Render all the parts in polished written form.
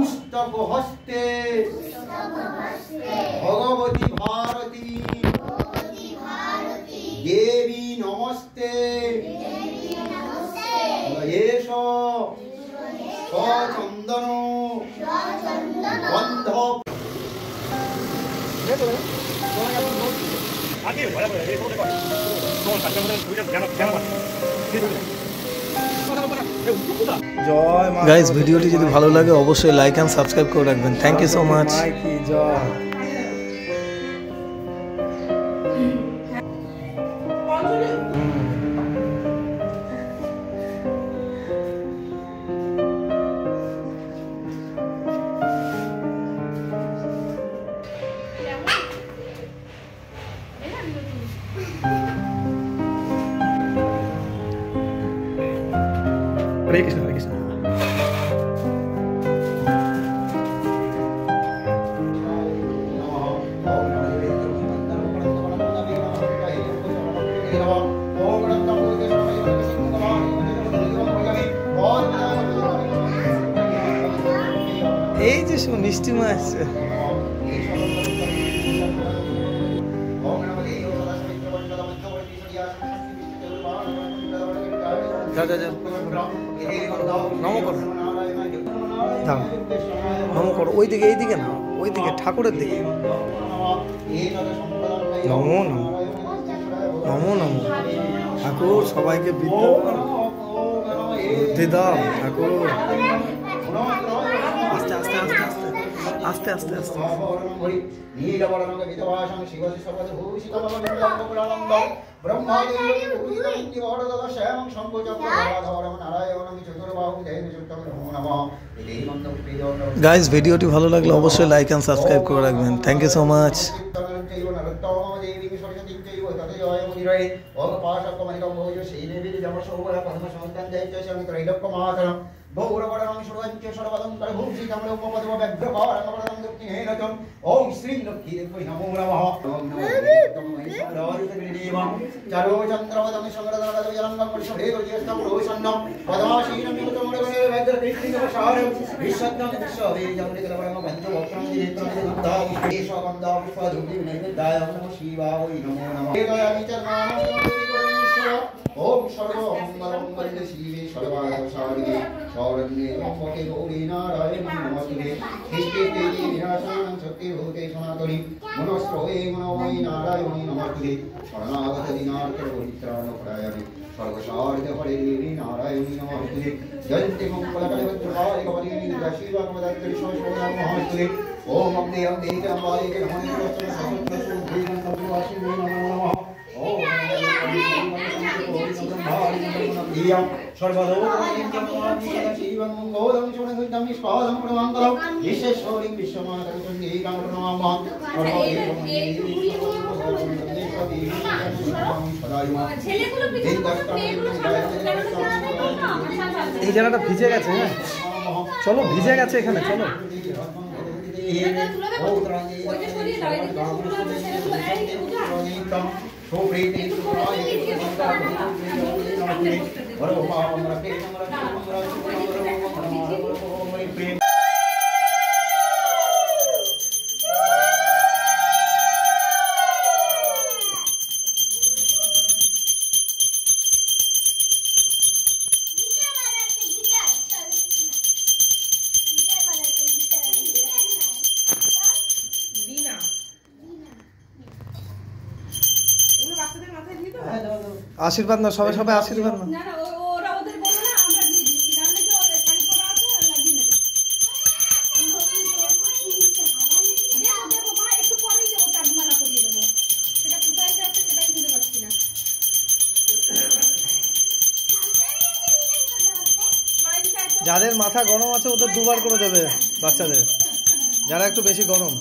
पुस्तक हस्ते भगवती भारती देवी नमस्ते येष सचंदन बंध গাইস ভিডিওটি যদি ভালো লাগে অবশ্যই লাইক এন্ড সাবস্ক্রাইব করে রাখবেন। Thank you so much. Hare Krishna Hare Krishna. এই যে মিষ্টি মাছ নম করো নম করো ওইদিকে এইদিকে না ওইদিকে ঠাকুরের দিকে নমো নমো নমো নমো ঠাকুর সবাইকে বুদ্ধি দাও ঠাকুর আস্তে আস্তে আস্তে আস্তে আস্তে আস্তে গাইস ভিডিওটি ভালো লাগলে অবশ্যই লাইক এন্ড সাবস্ক্রাইব করে রাখবেন। Thank you so much. Om Shri Lakshmi Devi नमो नमः ओम नमो चारो चंद्रवदम संगरदनद जलंगम परिषदेव ज्येष्ठम रोषन्नम पदाशीनं निमित्तमोदगणे वैद्य कृष्णसारं विश्वज्ञं विश्ववे जमनिकलवरम पंचवक्त्रं दिनेत्रं दिनदा ईश्वरंदा विश्वधुति नैवेद्याय नमः शिवाय नमो नमः एकायामि चरणानां ओम सर्व मंगलम वन्दे शिवे सर्वार्थसाधिके शरण्ये त्र्यंबके गौरी नारायणी नमस्ते नित्ये तेजि विनाशानं सत्यभूते सनातनि मनस्रोये मनोमयि नारायणी नमस्ते शरणागत दिनार्थ पवित्रानुपरायणे सर्वसार्थ हरे देवी नारायणी नमस्ते जयन्ति मंगलकलवज्रकाय कवलिनी शिवमदत्तरि सोषोदां नमस्ते ओम अम्बे अम्बे अम्बाले नमः नमः ओम এই জায়গাটা ভিজে গেছে। হ্যাঁ চলো ভিজে গেছে এখানে চলো। आशीर्वाद ना सबाई सबाई आशीर्वाद ना যাদের মাথা গরম আছে ওদের দুবার করে দেবে বাচ্চাদের যারা একটু বেশি গরম।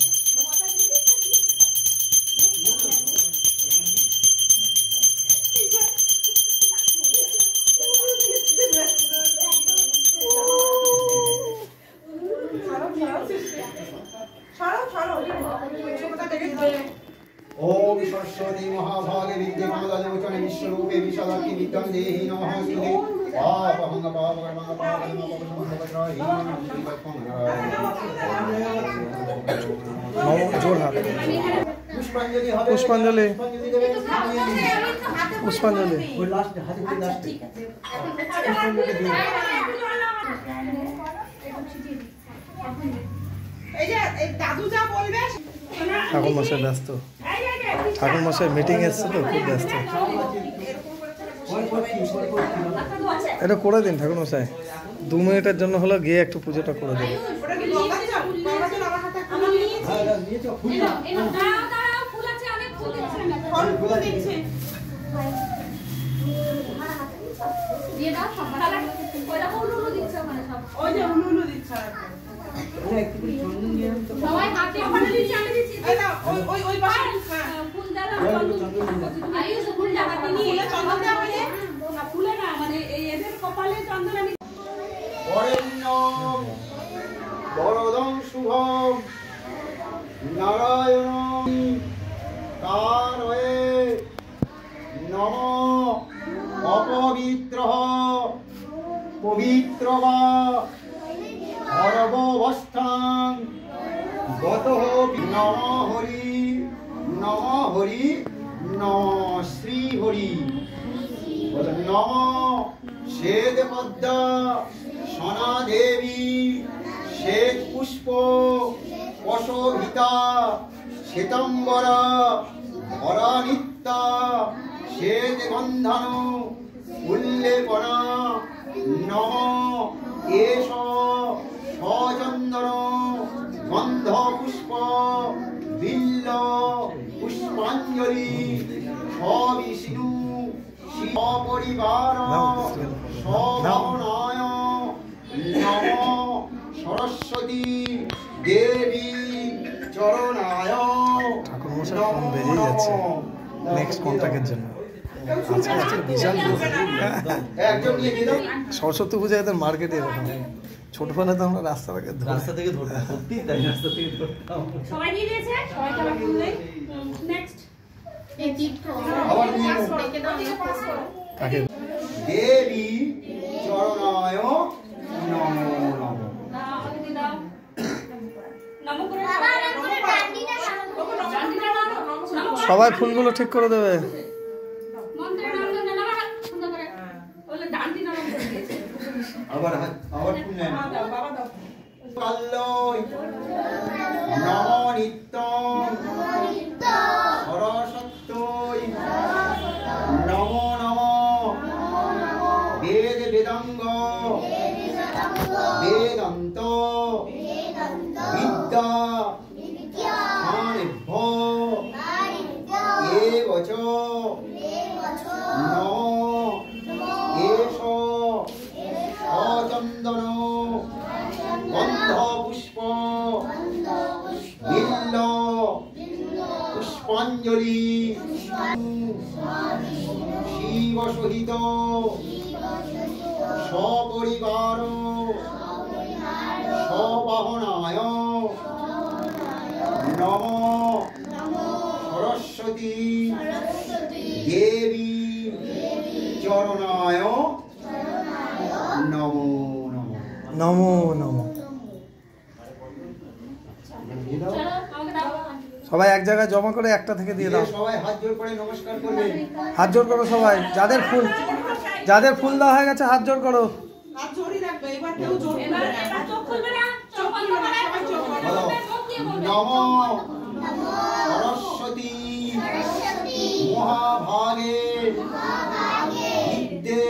ओम सरस्वती महाभागे विद्ये कमलालोचने विश्वरूपे विशालाक्षी विद्यां देहि नमः पापहंग पापकर्मंग पापकर्म पापसंभवत्राहि जोरहाट पुष्पांजलि হবে पुष्पांजलि দেবেন पुष्पांजलि ওই লাস্ট হাতে করে লাস্ট ঠিক আছে এই যে দাদু যা বলবে ঠাকুর মশাই ব্যস্ত ঠাকুর মশাই মিটিং এসছে তো খুব ব্যস্ত এটা করে দিন ঠাকুর মশাই 2 মিনিটের জন্য হলো গিয়ে একটু পুজোটা করে দিন ওটা কি গঙ্গা জল গঙ্গা জল আমার হাতে আমি নিয়েছি হ্যাঁ নিয়েছো ফুল দাঁড়াও ফুল আছে অনেক ফুল দিচ্ছে না ফুল দিচ্ছে দিয়ে দাও সব তাহলে কয়টা উলুলু দিচ্ছে ওখানে সব ওই যে উলুলু দিচ্ছে সবাই হাতে ওখানে দিচ্ছি আমি দিচ্ছি এই দাও ওই ওই পাশে ফুল দাও আয়ুষ ফুল লাগাতে নিয়ে চন্দন দাও বলে না ফুলে না মানে এই এদের কপালে চন্দন আমি বরেণ্যম বরদং শুভম নারায়ণং কারয়ে নমঃ অপবিত্রঃ পবিত্র বা অরববস্থাং গতঃ নমঃ হরি নমঃ শ্রী হরি নমঃ শ্বেত পদ্মা সনা দেবী শ্বেত পুষ্প পশোভিতা শ্বেতম্বরা ধরানিত্যা শ্বেত গন্ধানো উল্লেপনা নমঃ এষ সচন্দন গন্ধ পুষ্প বিল্ল পুষ্পাঞ্জলি সবিষ্ণু সপরিবার সভাবনায় নমঃ সরস্বতী দেবী চরণায় ঠাকুর মশাই ফোন বেরিয়ে যাচ্ছে নেক্সট কন্ট্যাক্টের জন্য আজকে বিশাল একজন নিয়ে দিয়ে দাও সরস্বতী পূজা এদের মার্কেটে এরকম ছোটবেলা তো আমরা রাস্তা থেকে ধরতাম সত্যি তাই রাস্তা থেকে ধরতাম সবাই নিয়ে নিয়েছে সবাই খাবার ফুল দেই নেক্সট এই তীর্থ আবার নিয়ে নাও। রেখে দাও কাকে দেবী চরণায় নমো নমঃ দাও দিদি দাও নমো করে বাবা নমো করে ডান্ডিটা নাও সবাই ফুলগুলো ঠিক করে দেবে মন্ত্রে নাম না সুন্দর করে বলে ডান্ডি নাম করে দিয়েছে আবার ফুল নেন বাবা দাও কাল্লয় নমো নিত্যং সরস্বত্যই নমো নমঃ বেদ বেদাঙ্গ বেদান্ত বিদ্যা জ্ঞানেভ্য এবচ নমঃ এষ সচন্দন গন্ধ পুষ্প বিল্ল পুষ্পাঞ্জলি শিব সহিত সপরিবার সবাহনায় নমঃ সরস্বতী দেবী চরণায় নমো নমঃ নমো নমো চলো আমাকে দাও সবাই এক জায়গায় জমা করে একটা থেকে দিয়ে দাও সবাই হাত জোড় করে নমস্কার করবেন হাত জোড় করো সবাই যাদের ফুল দেওয়া হয়ে গেছে হাত জোড় করো হাত জোড়ই রাখবে এবার কেউ জোড় এবার চোখ খুলবে না চোখ বন্ধ করে সবাই চোখ বন্ধ বলো করবে মুখ দিয়ে বলবে নমঃ সরস্বতী মহাভাগে বিদ্যে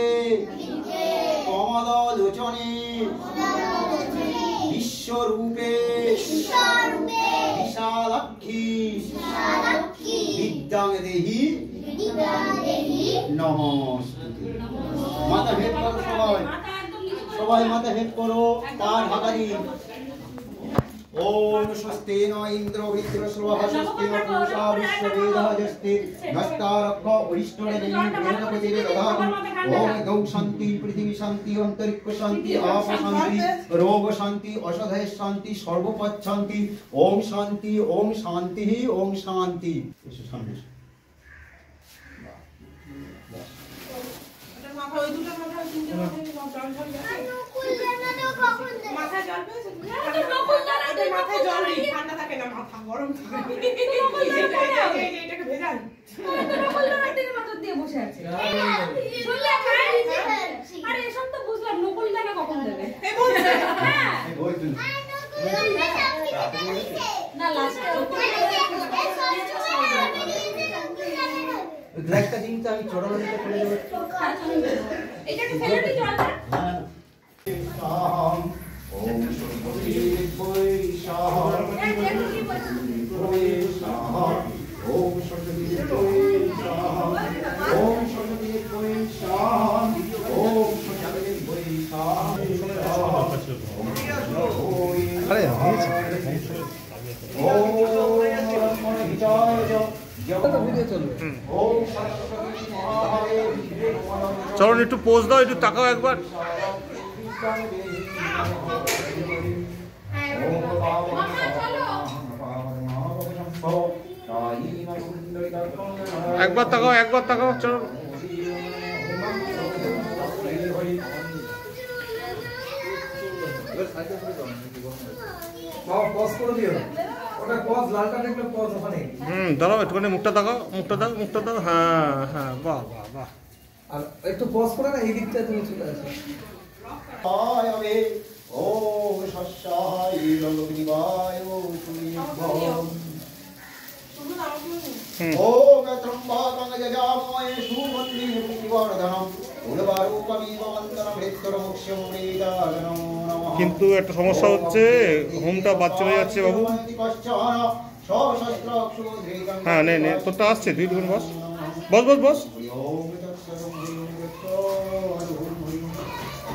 কমলোচনে বিশ্বরূপে বিশালাক্ষী বিদ্যাং দেহি নমস্তুতে মাথা হেড করো সবাই মাথা একদম নিচু করে সবাই মাথা হেড করো পা ঢাকা দিন ओम स्वस्तेन इंद्रो वृत्रस्वः स्वस्तेन पूषा विश्ववेदः जस्ते नस्तारक्ष वरिष्ठने देवी दधातु ओम गौ शांति पृथ्वी शांति अंतरिक्ष शांति आप शांति रोग शांति औषधय शांति सर्वपद शांति ओम शांति ओम शांति ही ओम शांति इसे शांति মাথা ওই দুটো মাথা তিনটে মাথা মাথায় জল নেই, ঠান্ডা থাকে না, মাথা গরম থাকে। এটাকে ভেজান। বসে আছে আরে এসব তো বুঝলাম, নকল দানা কখন দেবে? না লাস্টে গ্লাসটা দিন তো আমি চড়ানো দিতে করে দেব। এটাকে ফেলে দিই জলটা। ওম সরস্বতী বৈশাখ ওম সরস্বতী বৈশাখ ওম সরস্বতী বৈশাখ ওম সরস্বতী বৈশাখ আরে চলো একটু পোজ দাও, একটু তাকাও একবার। একবার তাকাও, একবার তাকাও, চলো। দাঁড়াও একটুখানি, মুখটা তাকাও, মুখটা দাও, মুখটা দাও। হ্যাঁ হ্যাঁ, বাহ বাহ বাহ। আর একটু পজ করে না, এই দিকটা তুমি চলে আসো। ওম সস্যায় লোকনিবায় তুমিভ্যম ওম ত্রম্বকং যজামহে সুগন্ধিং পুষ্টিবর্ধনম উর্বারুকমিব বন্দনা মৃত্যুর্মুক্ষং মৃদানম নমঃ। কিন্তু একটা সমস্যা হচ্ছে, হোমটা বাদ চলে যাচ্ছে বাবু। হ্যাঁ নে নে, তোরটা আসছে, তুই দুজন বস বস বস বস।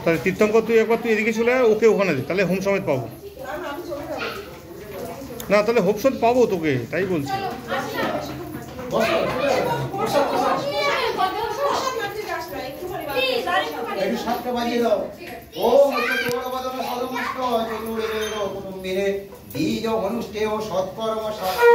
তাহলে তীর্থঙ্কর তুই একবার তুই এদিকে চলে আয়, ওকে ওখানে দে, তাহলে হোম সমেত পাবো। না তাহলে হোম সমেত পাবো তোকে, তাই বলছি। একটু সাতটা বাজিয়ে দাও। ওম চতুর্বদন সদমস্ত চতুর্বেদ কুটুম্বিনে বীজ অনুষ্ঠেয় সৎকর্ম সাধন।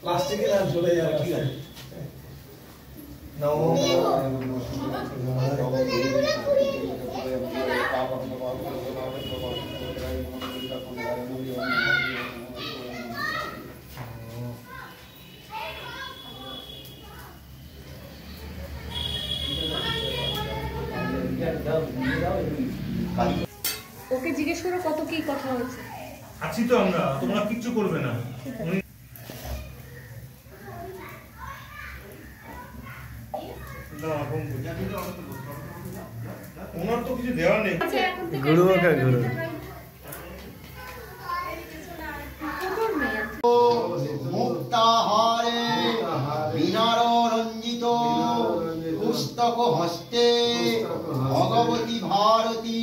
প্লাস্টিকের আর চলে যাবে। ওকে জিজ্ঞেস করো কত কি কথা হয়েছে। আছি তো আমরা, তোমরা কিচ্ছু করবে না। ওনার তো কিছু দেওয়ার নেই। গুরু কা গুরু মুক্তাহারে বিনার রঞ্জিত পুস্তক হস্তে ভগবতী ভারতী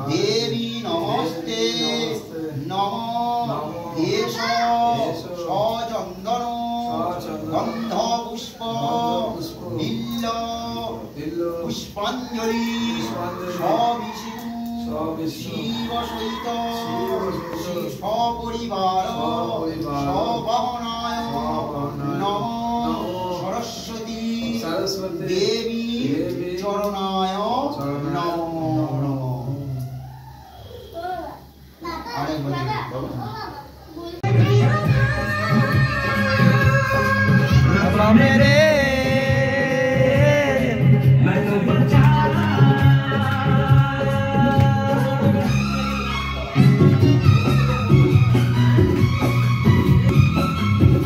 দেবী নমস্তে নম এষ সচন্দন গন্ধ পুষ্প নীল পুষ্পাঞ্জলি সবিষ্ণু শিব সহিত সপরিবার সবহনায় নম সরস্বতী দেবী চরণায় নম।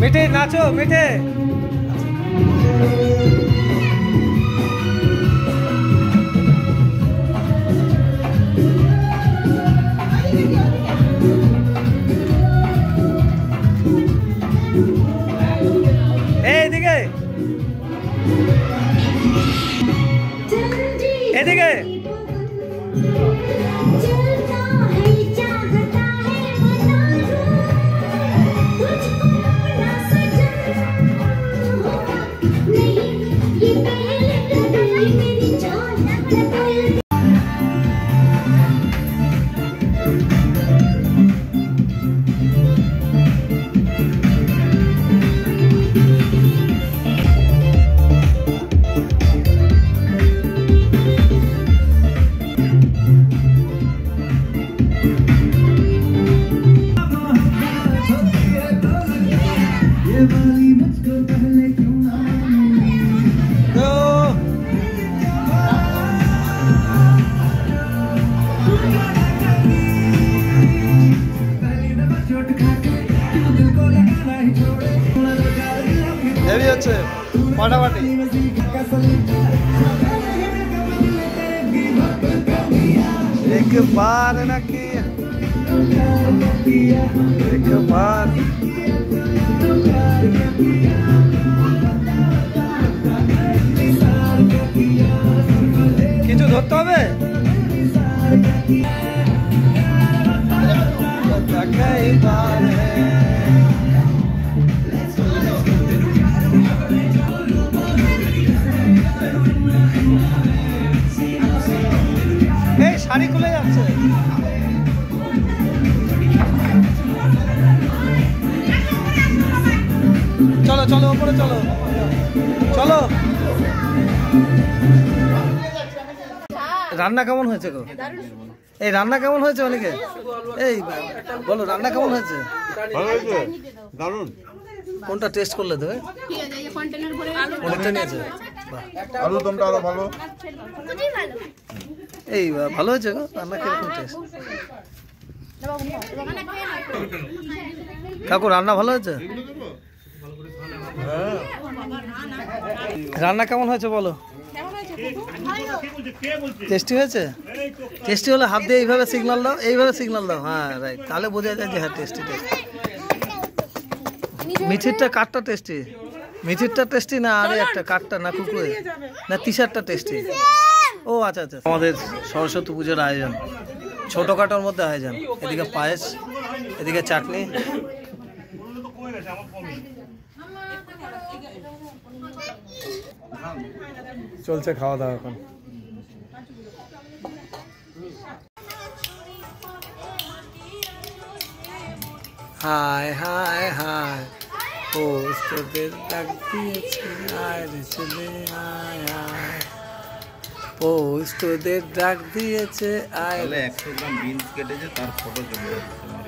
মিঠে নাচো মিঠে। এইদিকে এদিকে चलता है चाहता है मना হেভি হচ্ছে ফাটাফাটি। एक बार न किया एक बार কিছু ধরতে হবে এই শাড়ি খুলে যাচ্ছে। চলো চলো উপরে চলো চলো। রান্না কেমন হয়েছে গো? এই রান্না কেমন হয়েছে অনেকে? এই বলো রান্না কেমন হয়েছে? ভালো হয়েছে, দারুণ। কোনটা টেস্ট করলে তো? অনেকটা নিয়েছে। আলু দমটা আরো ভালো। এই ভালো হয়েছে গো রান্না, কিরকম টেস্ট? কাকু রান্না ভালো হয়েছে? রান্না কেমন হয়েছে বলো? টেস্টি হয়েছে? টেস্টি হলে হাত দিয়ে এইভাবে সিগন্যাল দাও, এইভাবে সিগন্যাল দাও। হ্যাঁ রাইট, তাহলে বোঝা যায় যে হ্যাঁ টেস্টি টেস্টি। মিঠিরটা কাঠটা টেস্টি? মিঠিরটা টেস্টি না আরে একটা কাঠটা না কুকুরে না টি-শার্টটা টেস্টি? ও আচ্ছা আচ্ছা। আমাদের সরস্বতী পুজোর আয়োজন ছোটোখাটোর মধ্যে আয়োজন। এদিকে পায়েস, এদিকে চাটনি। চলছে খাওয়া দাওয়া এখন। হায় হায় হায় পোস্টদের ডাক দিয়েছে আয় রে চলে আয় আয়, পোস্টদের ডাক দিয়েছে আয়। 100 গ্রাম বিনস কেটেছে, তার ফটো চলে যাচ্ছে।